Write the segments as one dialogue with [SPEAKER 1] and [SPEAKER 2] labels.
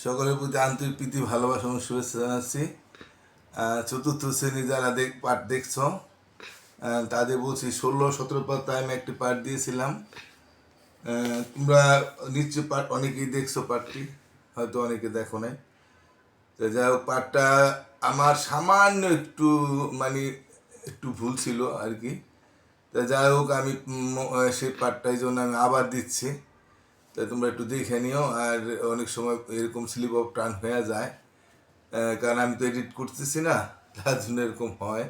[SPEAKER 1] সকলের প্রতি আন্তরিক প্রীতি ভালোবাসা এবং শুভেচ্ছা জানাচ্ছি। চতুর্থ শ্রেণী যারা পাঠ দেখছ তাদের বলছি 16-17 পাতায় আমি একটি পাঠ দিয়েছিলাম। তোমরা নিশ্চয় পাঠ অনেকেই দেখছো, পাঠটি হয়তো অনেকে দেখো নাই। তো যাই হোক, পাঠটা আমার সামান্য একটু একটু ভুল ছিল আর কি। তা যাই হোক, আমি সেই পাঠটাই জন্য আমি আবার দিচ্ছি। তাই তোমরা একটু দেখে নিও। আর অনেক সময় এরকম স্লিপ অফ টার্ন হয়ে যায়, কারণ আমি তো এডিট করতেছি না, তার জন্য এরকম হয়।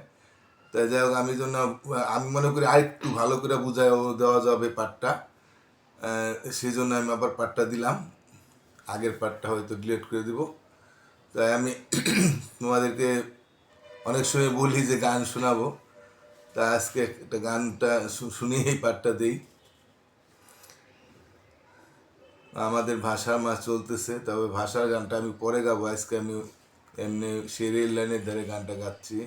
[SPEAKER 1] তাই যাই হোক, আমি মনে করি আরেকটু ভালো করে বুঝাই দেওয়া যাবে পাঠটা, সেই জন্য আমি আবার পাঠটা দিলাম। আগের পাঠটা হয়তো ডিলিট করে দিব। তাই আমি তোমাদেরকে অনেক সময় বলি যে গান শোনাবো, তা আজকে একটা গানটা শুনিয়ে এই পাঠটা দিই। আমাদের ভাষার মাস চলতেছে, তবে ভাষার গানটা আমি পরে গাবো। আজকে আমি এমনি সেই রেল লাইনের ধারে গানটা গাচ্ছি।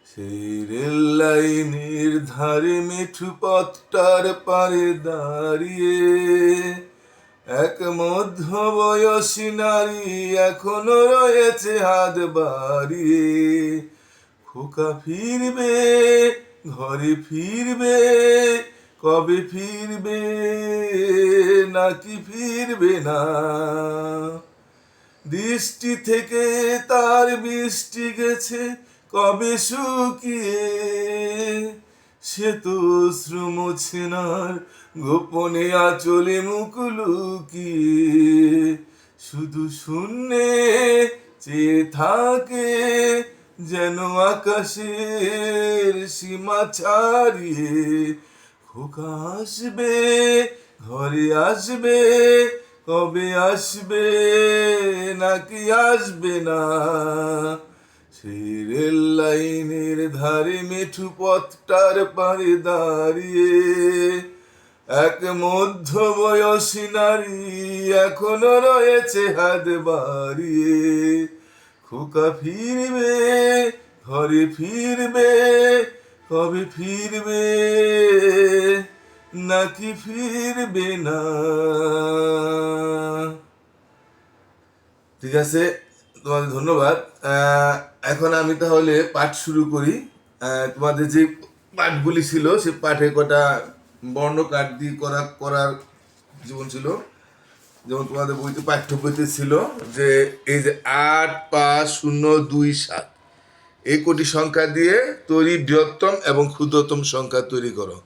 [SPEAKER 1] সেই রেল লাইনের ধারে মিঠু পথটার পারে দাঁড়িয়ে এক মধ্যবয়সী নারী এখনো রয়েছে হাত বাড়িয়ে। খোকা ফিরবে, ঘরে ফিরবে, কবে ফিরবে নাকি ফিরবে না। দৃষ্টি থেকে তার বৃষ্টি গেছে কবে শুকিয়ে, সে তো অশ্রু মোছে না গোপনে আঁচলে মুখ লুকিয়ে। শুধু শূন্যে চেয়ে থাকে যেন আকাশের সীমা ছাড়িয়ে। খোকা আসবে, ঘরে আসবে, কবে আসবে নাকি আসবে না। সেই রেল লাইনের ধারে মিঠু পথটার পারে দাঁড়িয়ে এক মধ্যবয়সী নারী এখনো রয়েছে হাত বাড়িয়ে। খোকা ফিরবে, ঘরে ফিরবে, কবে ফিরবে নাকি ফিরবে না। ঠিক আছে, তোমাদের ধন্যবাদ। এখন আমি তাহলে পাঠ শুরু করি। তোমাদের যে পাঠগুলি ছিল সে পাঠে কটা বর্ণ কাট দিয়ে করার জীবন ছিল। যেমন তোমাদের বইতে পাঠ্য বইতে ছিল যে এই যে 8, 5, 0, 2, 7 এই কোটি সংখ্যা দিয়ে তৈরি বৃহত্তম এবং ক্ষুদ্রতম সংখ্যা তৈরি করো।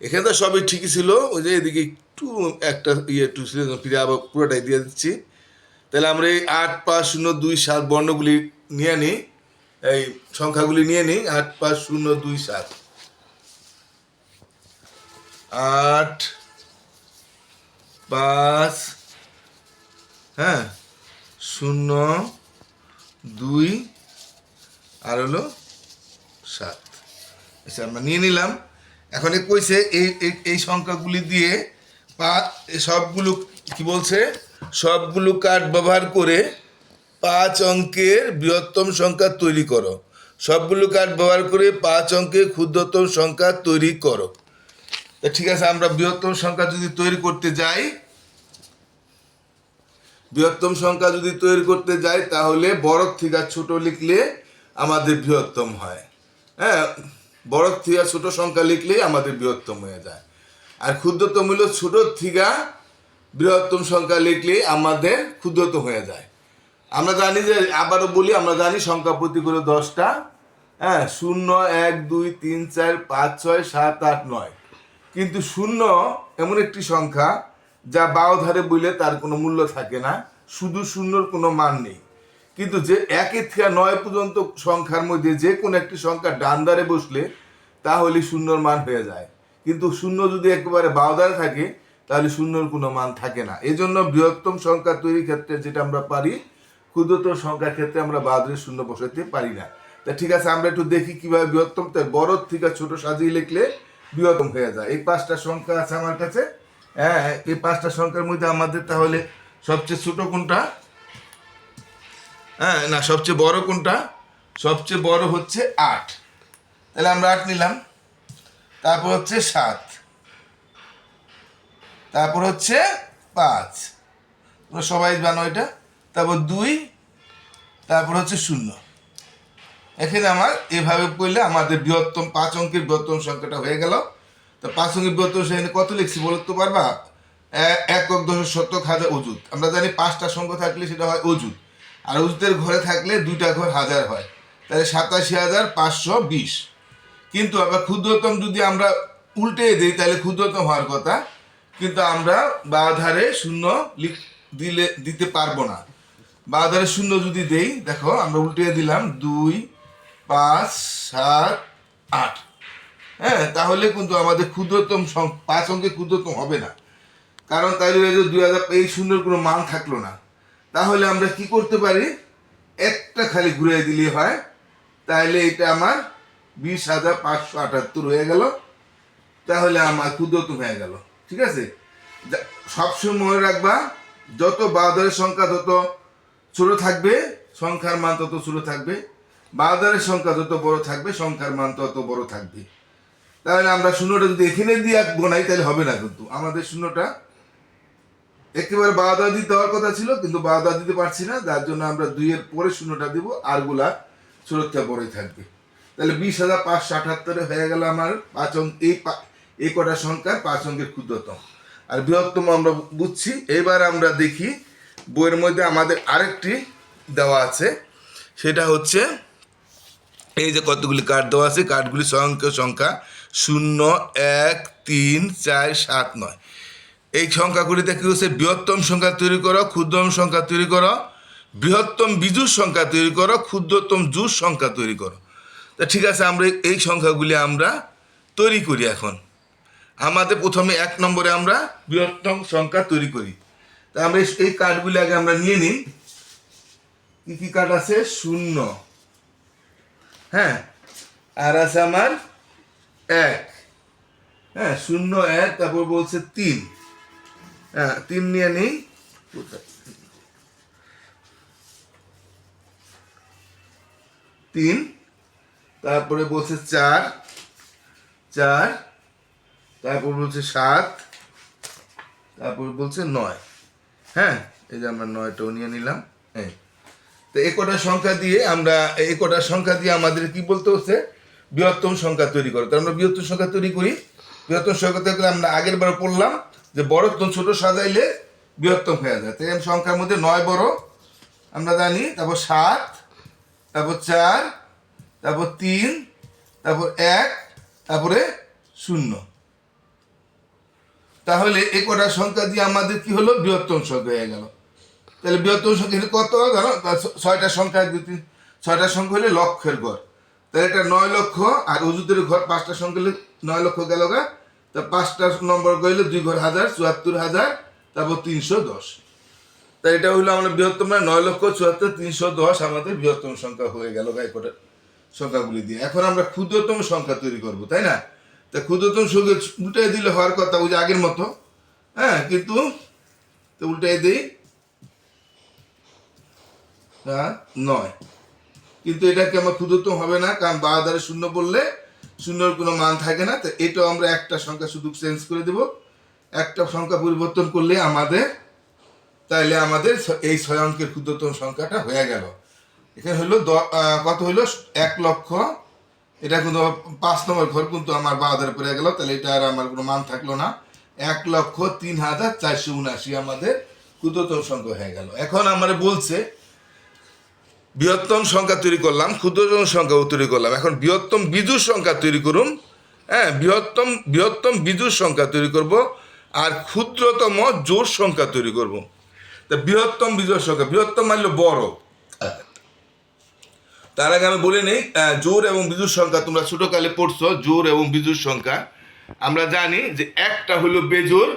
[SPEAKER 1] এখানে তো সবই ঠিকই ছিল, ওই যে এদিকে একটু একটা একটু ছিল, ফিরে আবার পুরোটাই দিয়ে দিচ্ছি। তাহলে আমরা এই 8, 5, 0, 2, 7 বর্ণগুলি নিয়ে নিই, এই সংখ্যাগুলি নিয়ে নিই। 8, 5, 0, 2, 7 8, 5, 0, 2 আর হলো 7। আচ্ছা, আমরা নিয়ে নিলাম। এখন কইছে এই সংখ্যাগুলি দিয়ে সবগুলো কি বলছে, সবগুলো কার্ড ব্যবহার করে 5 অঙ্কের বৃহত্তম সংখ্যা তৈরি করো। সবগুলো কার্ড ব্যবহার করে 5 অঙ্কের ক্ষুদ্রতম সংখ্যা তৈরি করো। তা ঠিক আছে, আমরা বৃহত্তম সংখ্যা যদি তৈরি করতে যাই, তাহলে বড় থেকে ছোট লিখলে আমাদের বৃহত্তম হয়। বড় থেকে ছোট সংখ্যা লিখলেই আমাদের বৃহত্তম হয়ে যায়। আর ক্ষুদ্রতম হলো ছোট থেকে বৃহত্তম সংখ্যা লিখলেই আমাদের ক্ষুদ্রতম হয়ে যায়। আমরা জানি যে, আবারও বলি, আমরা জানি সংখ্যা প্রতি করে 10টা। 0, 1, 2, 3, 4, 5, 6, 7, 8, 9। কিন্তু 0 এমন একটি সংখ্যা যা বাও ধারে বইলে তার কোনো মূল্য থাকে না, শুধু 0-র কোনো মান নেই। কিন্তু যে 1 থেকে 9 পর্যন্ত সংখ্যার মধ্যে যে কোনো একটি সংখ্যা ডান ধারে বসলে তাহলে 0-র মান হয়ে যায়। কিন্তু 0 যদি একেবারে বাও ধারে থাকে তাহলে 0-র কোনো মান থাকে না। এই জন্য বৃহত্তম সংখ্যা তৈরির ক্ষেত্রে যেটা আমরা পারি, ক্ষুদ্রতম সংখ্যার ক্ষেত্রে আমরা বাও ধারে 0 বসাতে পারি না। তা ঠিক আছে, আমরা একটু দেখি কিভাবে বৃহত্তম, তাই বড় থেকে ছোট সাজিয়ে লিখলে বৃহত্তম হয়ে যায়। এই 5টা সংখ্যা আছে আমার কাছে। এই 5টা সংখ্যার মধ্যে আমাদের তাহলে সবচেয়ে ছোট কোনটা? না, সবচেয়ে বড় কোনটা? সবচেয়ে বড় হচ্ছে 8। তাহলে আমরা 8 নিলাম। তারপর হচ্ছে 7, তারপর হচ্ছে 5, তোমরা সবাই জানো এটা। তারপর 2, তারপর হচ্ছে 0। এখানে আমার এভাবে করলে আমাদের বৃহত্তম 5 অঙ্কের বৃহত্তম সংখ্যাটা হয়ে গেল। তো 5 অঙ্কের বৃহত্তম সংখ্যা কত লিখছি বলতে পারবা? একক, দশক, শতক, হাজার, অযুত। আমরা জানি 5টা সংখ্যা থাকলে সেটা হয় অযুত, আর অযুতের ঘরে থাকলে 2টা ঘর হাজার হয়, তাহলে 87,520। কিন্তু আবার ক্ষুদ্রতম যদি আমরা উল্টে দিই তাহলে ক্ষুদ্রতম হওয়ার কথা, কিন্তু আমরা বাঁ ধারে শূন্য দিতে পারবো না। বাঁ ধারে শূন্য যদি দেই, দেখো আমরা উল্টে দিলাম 2, 5, 7, 8। হ্যাঁ, তাহলে কিন্তু আমাদের ক্ষুদ্রতম 5 অঙ্কে ক্ষুদ্রতম হবে না, কারণ তাহলে 2000 এই শূন্যর কোনো মান থাকলো না। তাহলে আমরা কি করতে পারি? একটা খালি ঘুরিয়ে দিলেই হয়, তাহলে এটা আমার 20,578 হয়ে গেল। তাহলে আমার ক্ষুদ্রতম হয়ে গেল। ঠিক আছে, সবসময় মনে রাখবা, যত বাঁধারের সংখ্যা যত ছোট থাকবে সংখ্যার মান তত ছোট থাকবে, বাঁধারের সংখ্যা যত বড় থাকবে সংখ্যার মান তত বড় থাকবে। তাহলে আমরা শূন্যটা যদি এখানে দিয়ে গোনাই তাহলে হবে না, কিন্তু আমাদের শূন্যটা একেবারে বাধা দিতে হওয়ার কথা ছিল, কিন্তু বাধা দিতে পারছি না, যার জন্য আমরা 2 এর পরে শূন্যটা দিব, আরগুলা ছোটটা পরেই থাকবে। তাহলে 20,578 হয়ে গেল আমার 5 অঙ্ক, এই কটা সংখ্যা 5 অঙ্কের ক্ষুদ্রতম। আর বৃহত্তম আমরা বুঝছি। এবার আমরা দেখি বইয়ের মধ্যে আমাদের আরেকটি দেওয়া আছে, সেটা হচ্ছে এই যে কতগুলি কার্ড দেওয়া আছে, কার্ডগুলি স্বয়ংক্রিয় সংখ্যা 0, 1, 3, 4, 7, 9। এই সংখ্যাগুলিতে কি হচ্ছে? বৃহত্তম সংখ্যা তৈরি করো, ক্ষুদ্রতম সংখ্যা তৈরি করো, বৃহত্তম বিজুর সংখ্যা তৈরি করো, ক্ষুদ্রতম জুর সংখ্যা তৈরি করো। তা ঠিক আছে, আমরা এই সংখ্যাগুলি আমরা তৈরি করি। এখন আমাদের প্রথমে 1 নম্বরে আমরা বৃহত্তম সংখ্যা তৈরি করি। তা আমরা এই কার্ডগুলি আগে আমরা নিয়ে নিই। কি কি কার্ড আছে? 0, হ্যাঁ, আর আছে আমার 1, হ্যাঁ, 0, 1, তারপর বলছে 3, হ্যাঁ, 3 নিয়ে নিই। 3, তারপরে বলছে 4, তারপর বলছে 7, তারপর বলছে 9। হ্যাঁ, এই যে আমরা 9টাও নিয়ে নিলাম। হ্যাঁ, তো এই কটা সংখ্যা দিয়ে আমাদের কি বলতে হচ্ছে? বৃহত্তম সংখ্যা তৈরি করো। তো আমরা বৃহত্তম সংখ্যা তৈরি করি। বৃহত্তম সংখ্যা তৈরি করে আমরা আগের বার পড়লাম যে বড়ত্তম ছোট সাজাইলে বৃহত্তম হয়ে যায়। তাই সংখ্যার মধ্যে 9 বড় আমরা জানি, তারপর 7, তারপর 4, তারপর 3, তারপর 1, তারপরে 0। তাহলে এই কটা সংখ্যা দিয়ে আমাদের কি হলো? বৃহত্তম সংখ্যা হয়ে গেল। তাহলে বৃহত্তম সংখ্যা কত জানো? 6টা সংখ্যা, 6টা সংখ্যা হলে লক্ষের ঘর। তাহলে এটা 9 লক্ষ, আর অযুতের ঘর 5টা সংখ্যা হলে 9 লক্ষ গেল গা। তা 5টা নম্বর গেলে 2 ঘর 1000, 74,000, তারপর 310। তাই এটা হলো আমাদের বৃহত্তম 9,74,310 আমাদের বৃহত্তম সংখ্যা হয়ে গেল গায়ে কটা সংখ্যাগুলি দিয়ে। এখন আমরা ক্ষুদ্রতম সংখ্যা তৈরি করব, তাই না? তা ক্ষুদ্রতম সংখ্যা উল্টাই দিলে হওয়ার কথা ওই যে আগের মতো, হ্যাঁ, কিন্তু তো উল্টাই দিই 9, কিন্তু এটাকে আমার ক্ষুদ্রতম হবে না, কারণ বাঁ ধারে 0 বললে শূন্যর কোনো মান থাকে না। তো এটাও আমরা একটা সংখ্যা শুধু চেঞ্জ করে দেব, একটা সংখ্যা পরিবর্তন করলে আমাদের এই 6 অঙ্কের ক্ষুদ্রতম সংখ্যাটা হয়ে গেল। এখানে হলো কত হইলো? 1 লক্ষ। এটা কিন্তু 5 নম্বর ঘর কিন্তু আমার বাঁ ধারে পড়ে গেল, তাহলে এটা আর আমার কোনো মান থাকলো না। 1,03,479 আমাদের ক্ষুদ্রতম সংখ্যা হয়ে গেল। এখন আমরা বলছে বৃহত্তম সংখ্যা তৈরি করলাম, ক্ষুদ্রতম সংখ্যাও তৈরি করলাম, এখন বৃহত্তম বিজুর সংখ্যা তৈরি করুন। হ্যাঁ, বৃহত্তম বিজুর সংখ্যা তৈরি করব, আর ক্ষুদ্রতম জোড় সংখ্যা তৈরি করব। তা বৃহত্তম বিজুর সংখ্যা, বৃহত্তম মানলে বড়। তার আগে আমি বলে নেই, জোড় এবং বিজুর সংখ্যা তোমরা ছোটকালে পড়ছো। জোড় এবং বিজুর সংখ্যা আমরা জানি যে একটা হলো বেজোড়,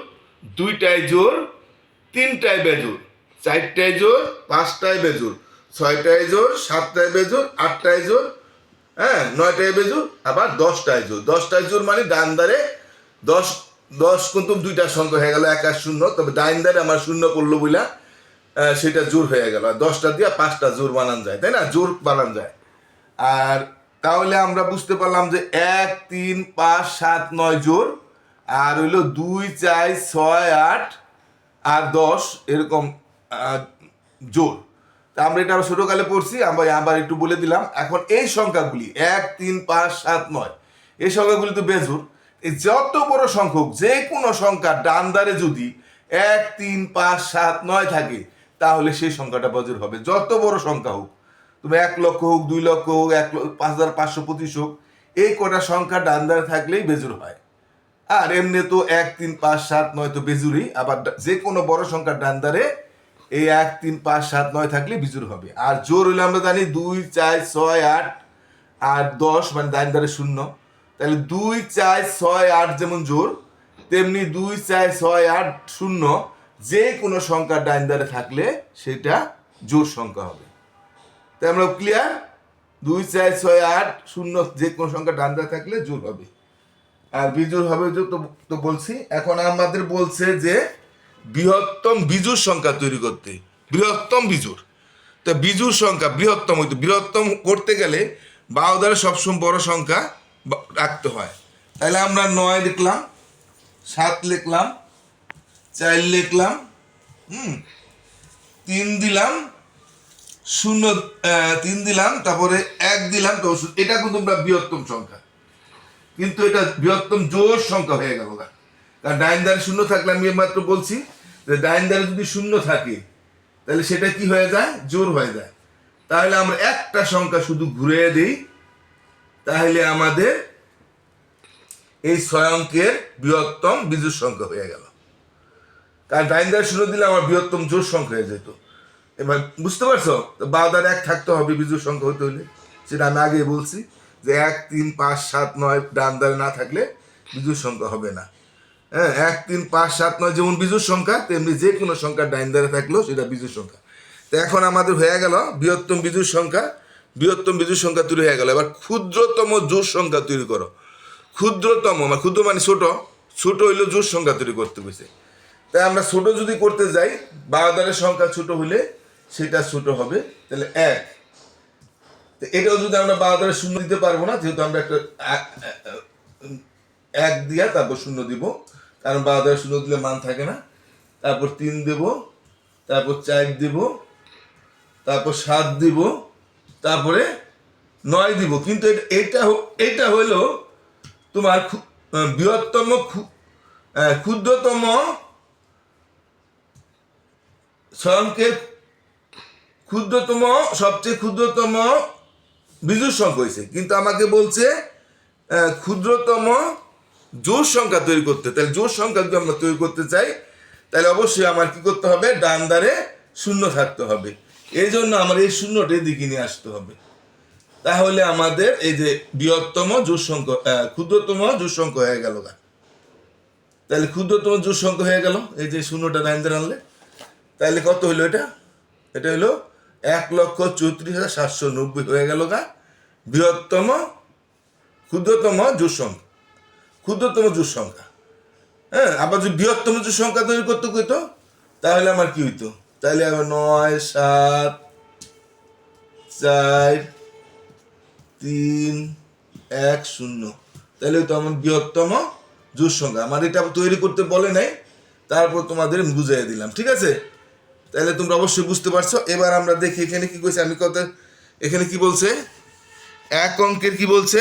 [SPEAKER 1] 2টায় জোড়, 3টায় বেজোড়, 4টায় জোড়, 5টায় বেজোড়, 6টায় জোড়, 7টায় বেজোড়, 8টায় জোড়, হ্যাঁ, 9টায় বেজোড়, আবার 10টায় জোড়। 10টায় জোড় মানে ডান ধারে 10 কিন্তু 2টা সংখ্যা হয়ে গেল, 1 আর 0। তবে ডাইন ধারে আমার 0 পড়লো বইলা সেটা জোর হয়ে গেল। 10টা দিয়ে 5টা জোর বানান যায়, তাই না? জোর বানান যায়। আর তাহলে আমরা বুঝতে পারলাম যে 1, 3, 5, 7, 9 জোর, আর হইলো 2, 4, 6, 8 আর 10 এরকম জোর। তা আমরা এটা আবার ছোটকালে পড়ছি, আমরা আবার একটু বলে দিলাম। এখন এই সংখ্যাগুলি 1, 3, 5, 7, 9 এই সংখ্যাগুলি তো বেজোড়। এই যত বড় সংখ্যক যে কোনো সংখ্যা ডান ধারে যদি 1, 3, 5, 7, 9 থাকে তাহলে সেই সংখ্যাটা বেজোড় হবে। যত বড় সংখ্যা হোক, তুমি 1 লক্ষ হোক, 2 লক্ষ হোক, 5,525 হোক, এই কটা সংখ্যা ডান ধারে থাকলেই বেজোড় হয়। আর এমনি তো 1, 3, 5, 7, 9 তো বেজুরি। আবার যে কোনো বড় সংখ্যার ডান ধারে এই 1, 3, 5, 7, 9 থাকলে বিজুর হবে। আর জোর হইলে আমরা জানি 2, 4, 6, 8 আর 10 মানে ডান ধারে 0। তাহলে 2, 4, 6, 8 যেমন জোর, তেমনি 2, 4, 6, 8, 0 যে কোনো সংখ্যা ডান ধারে থাকলে সেটা জোর সংখ্যা হবে। তাই আমরা ক্লিয়ার? 2, 4, 6, 8, 0 যে কোনো সংখ্যা ডান ধারে থাকলে জোর হবে। আর বিজোড় হবে তো বলছি। এখন আমাদের বলছে যে বৃহত্তম বিজোড় সংখ্যা তৈরি করতে, বৃহত্তম বিজোড়। তো বিজোড় সংখ্যা বৃহত্তম হইতো, বৃহত্তম করতে গেলে বাহু দ্বারা সবসময় বড় সংখ্যা রাখতে হয়। তাহলে আমরা 9 লিখলাম, 7 লিখলাম, 4 লিখলাম, 3 দিলাম, 0 3 দিলাম, তারপরে 1 দিলাম। তো এটা কিন্তু আমরা বৃহত্তম সংখ্যা, কিন্তু এটা বৃহত্তম জোড় সংখ্যা হয়ে গেল। কারণ ডাইন ধারে 0 থাকলে আমি মাত্র বলছি যে ডাইন ধারে যদি 0 থাকে তাহলে সেটা কি হয়ে যায়? জোড় হয়ে যায়। তাহলে আমরা একটা সংখ্যা শুধু ঘুরিয়ে দিই, তাহলে আমাদের এই 6 অঙ্কের বৃহত্তম বিজোড় সংখ্যা হয়ে গেল। কারণ ডাইন ধারে 0 দিলে আমার বৃহত্তম জোড় সংখ্যা হয়ে যেত। এবার বুঝতে পারছো? বাঁ ধারে 1 থাকতে হবে বিজোড় সংখ্যা হতে হলে, সেটা আমি আগে বলছি যে 1, 3, 5, 7, 9 ডান ধারে না থাকলে বিজোড় সংখ্যা হবে না। হ্যাঁ, 1, 3, 5, 7, 9 যেমন বিজোড় সংখ্যা, তেমনি যে কোনো সংখ্যা ডাইন ধারে থাকলেও সেটা বিজোড় সংখ্যা। তো এখন আমাদের হয়ে গেল বৃহত্তম বিজোড় সংখ্যা, বৃহত্তম বিজোড় সংখ্যা তৈরি হয়ে গেল। এবার ক্ষুদ্রতম জোড় সংখ্যা তৈরি করো। ক্ষুদ্রতম মানে ক্ষুদ্র মানে ছোট, ছোট হইলেও জোড় সংখ্যা তৈরি করতে হয়েছে। তাই আমরা ছোট যদি করতে যাই, বাঁ ধারের সংখ্যা ছোট হলে সেটা ছোট হবে, তাহলে 1। এটাও যদি আমরা বাঁ ধারে 0 দিতে পারবো না, যেহেতু আমরা একটা 1 দিয়া তারপর 0 দিব, কারণ বাঁ ধারে 0 দিলে মান থাকে না। তারপর 3 দেব, তারপর 4 দেব, তারপর 7 দিব, তারপরে 9 দিব। কিন্তু এটা হলো তোমার বৃহত্তম ক্ষুদ্রতম সংখ্যের ক্ষুদ্রতম সবচেয়ে ক্ষুদ্রতম বিজোড় সংখ্যা হয়েছে, কিন্তু আমাকে বলছে ক্ষুদ্রতম জোড় সংখ্যা তৈরি করতে। তাহলে জোড় সংখ্যা যদি আমরা তৈরি করতে চাই তাহলে অবশ্যই আমার কি করতে হবে? ডান ধারে 0 থাকতে হবে। এই জন্য আমার এই 0টা দিকে নিয়ে আসতে হবে। তাহলে আমাদের এই যে বৃহত্তম জোড় সংখ্যা ক্ষুদ্রতম জোড় সংখ্যা হয়ে গেল। তাহলে ক্ষুদ্রতম জোড় সংখ্যা হয়ে গেল এই যে 0টা ডান ধারে আনলে। তাহলে কত হইলো এটা? এটা হলো 1,34,790 হয়ে গেল বৃহত্তম ক্ষুদ্রতম জোড় সংখ্যা, ক্ষুদ্রতম জোড় সংখ্যা। হ্যাঁ, আবার যদি বৃহত্তম জোড় সংখ্যা তৈরি করতে হইতো তাহলে আমার কি হইতো? তাহলে আমার 9, 7, 4, 3, 1, 0 তাহলে হইতো আমার বৃহত্তম জোড় সংখ্যা। আমার এটা তৈরি করতে বলে নাই, তারপর তোমাদের বুঝাই দিলাম। ঠিক আছে? তাহলে তোমরা অবশ্যই বুঝতে পারছো। এবার আমরা দেখি এখানে কি কইছে। আমি কত এখানে কি বলছে? 1 অঙ্কের কি বলছে?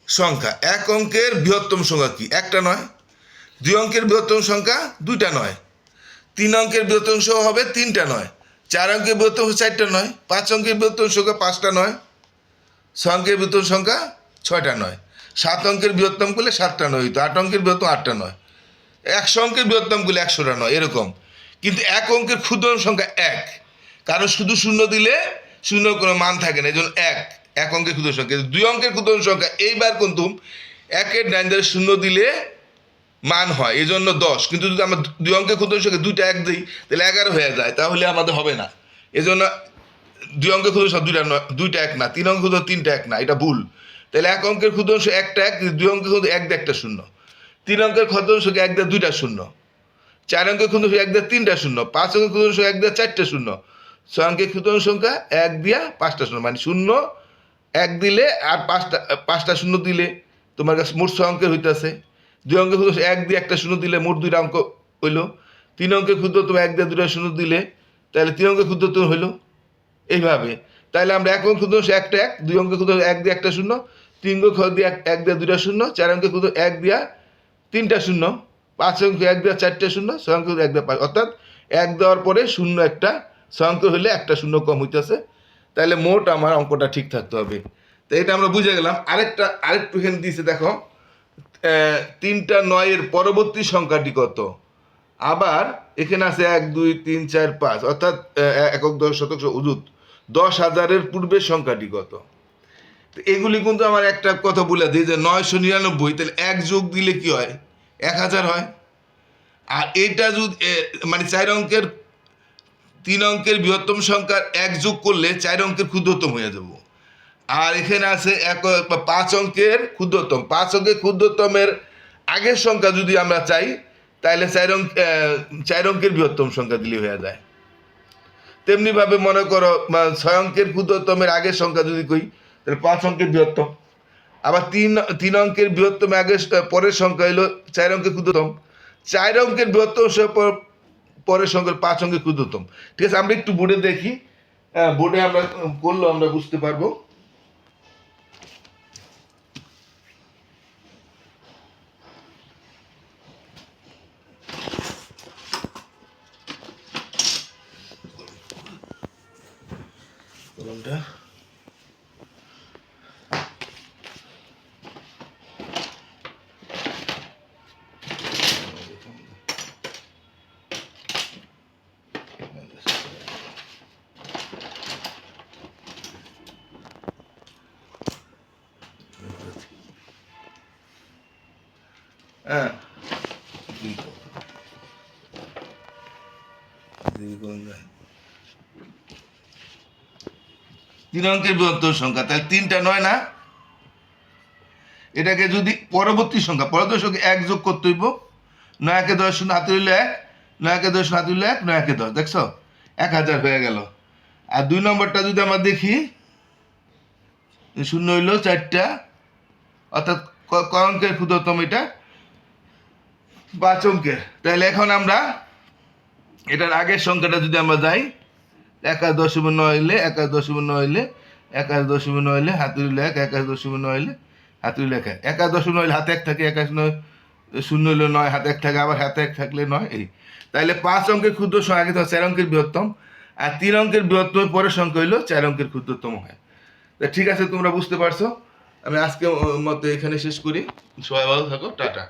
[SPEAKER 1] সংখ্যা। 1 অঙ্কের বৃহত্তম সংখ্যা কি? একটা নয়। 2 অঙ্কের বৃহত্তম সংখ্যা 2টা নয়। 3 অঙ্কের বৃহত্তম সংখ্যা হবে 3টা নয়। 4 অঙ্কের বৃহত্তম 4টা নয়। 5 অঙ্কের বৃহত্তম সংখ্যা 5টা নয়। 6 অঙ্কের বৃহত্তম সংখ্যা 6টা নয়। 7 অঙ্কের বৃহত্তম করলে 7টা নয় হইতো। 8 অঙ্কের বৃহত্তম 8টা নয়। 100 অঙ্কের বৃহত্তম করলে 100টা নয়, এরকম। কিন্তু 1 অঙ্কের ক্ষুদ্রতম সংখ্যা 1, কারণ শুধু 0 দিলে 0 কোনো মান থাকে না, এই জন্য 1 অঙ্কের ক্ষুদ্র সংখ্যা। 2 অঙ্কের ক্ষুদ্র সংখ্যা এইবার কিন্তু 1-এর ডান ধারে 0 দিলে মান হয়, এই জন্য 10। কিন্তু যদি আমরা 2 অঙ্কের ক্ষুদ্র সংখ্যা 2টা 1 দিই তাহলে 11 হয়ে যায়, তাহলে আমাদের হবে না। এই জন্য 2 অঙ্কের ক্ষুদ্র সংখ্যা 2টা 1 না, 3 অঙ্কের ক্ষুদ্র 3টা 1 না, এটা ভুল। তাহলে 1 অঙ্কের ক্ষুদ্র সংখ্যা 1টা 1, 2 অঙ্কের ক্ষুদ্র 1 দিয়ে 1টা 0, 3 অঙ্কের ক্ষুদ্র সংখ্যা 1 দিয়ে 2টা 0, 4 অঙ্কের ক্ষুদ্র সংখ্যা 1 দিয়ে 3টা 0, 5 অঙ্কের ক্ষুদ্র সংখ্যা 1 দিয়ে 4টা 0, 6 অঙ্কের ক্ষুদ্র সংখ্যা 1 দিয়া 5টা 0, মানে 0 1 দিলে আর 5টা 0 দিলে তোমার কাছে মোট 6 অঙ্কের হইতেছে। 2 অঙ্কের ক্ষুদ্র 1 দিয়ে 1টা 0 দিলে মোট 2টা অঙ্ক হইল। তিন অঙ্কের ক্ষুদ্রতম 1 দিয়ে 2টা শূন্য দিলে তাহলে 3 অঙ্কের ক্ষুদ্রতম হইলো এইভাবে। তাহলে আমরা 1 অঙ্কের ক্ষুদ্রতম একটা 1, 2 অঙ্কের ক্ষুদ্রতম 1 দিয়ে একটা শূন্য, 3 অঙ্কের দিয়ে 1 দিয়ে 2টা শূন্য, 4 অঙ্কের ক্ষুদ্রতম 1 দিয়া 3টা শূন্য, 5 অঙ্কের 1 দিয়ে 4টা শূন্য, 6 অঙ্কের 1 দিয়ে 5, অর্থাৎ 1 দেওয়ার পরে শূন্য একটা, 6 অঙ্ক হলে একটা শূন্য কম হইতেছে। তাহলে মোট আমার অঙ্কটা ঠিক থাকতে হবে। তো এটা আমরা বুঝে গেলাম। আরেকটু এখানে দিয়েছে দেখো, 3টা 9-এর পরবর্তী সংখ্যাটি কত। আবার এখানে আছে 1 2 3 4 5, অর্থাৎ একক দশক শতক অযুত 10,000-এর পূর্বের সংখ্যাটি কত। তো এগুলি কিন্তু আমার একটা কথা বলে দিই যে 999, তাহলে 1 যোগ দিলে কি হয়, 1000 হয়। আর এটা যদি মানে 4 অঙ্কের 3 অঙ্কের বৃহত্তম সংখ্যার 1 যোগ করলে 4 অঙ্কের ক্ষুদ্রতম হয়ে যাব। আর এখানে আছে 5 অঙ্কের ক্ষুদ্রতম, 5 অঙ্কের ক্ষুদ্রতমের আগের সংখ্যা যদি আমরা চাই তাহলে 4 অঙ্কের বৃহত্তম সংখ্যা দিলে হয়ে যায়। তেমনিভাবে মনে করো 6 অঙ্কের ক্ষুদ্রতমের আগের সংখ্যা যদি কই তাহলে 5 অঙ্কের বৃহত্তম। আবার 3 অঙ্কের বৃহত্তম আগের পরের সংখ্যা হলো 4 অঙ্কের ক্ষুদ্রতম, 4 অঙ্কের বৃহত্তম পরের সংখ্যা 5 অঙ্কের ক্ষুদ্রতম। ঠিক আছে, আমরা একটু বোর্ডে দেখি, বোর্ডে আমরা করলে আমরা বুঝতে পারবো। কলমটা হ্যাঁ 3 অঙ্কের বৃহত্তম সংখ্যা, তাহলে 3টা 9 না। এটাকে যদি পরবর্তী সংখ্যা 1 যোগ করতে হইব, 9 কে 10 শূন্য হাতে হইলে 1, 9 কে 10 হাতে হইলে 1, 9 কে 10, দেখছো 1000 হয়ে গেল। আর 2 নম্বরটা যদি আমরা দেখি, শূন্য হইলো 4টা, অর্থাৎ ক অঙ্কের ক্ষুদ্রতম এটা 5 অঙ্কের। তাহলে এখন আমরা এটার আগের সংখ্যাটা যদি আমরা যাই, 21.9 হইলে 21.9 হইলে 21.9 হইলে হাতে হইলে 1, 21.9 হইলে হাতে হইলে 1, 21.9 হইলে হাতে 1 থাকে, 21 শূন্য হইলে 9 হাতে 1 থাকে, আবার হাতে 1 থাকলে 9 এই। তাহলে 5 অঙ্কের ক্ষুদ্র সংখ্যা আগে তো 4 অঙ্কের বৃহত্তম, আর 3 অঙ্কের বৃহত্তম পরের সংখ্যা হইলো 4 অঙ্কের ক্ষুদ্রতম হয়। তা ঠিক আছে, তোমরা বুঝতে পারছো। আমি আজকে মতো এখানে শেষ করি। সবাই ভালো থাকো, টাটা।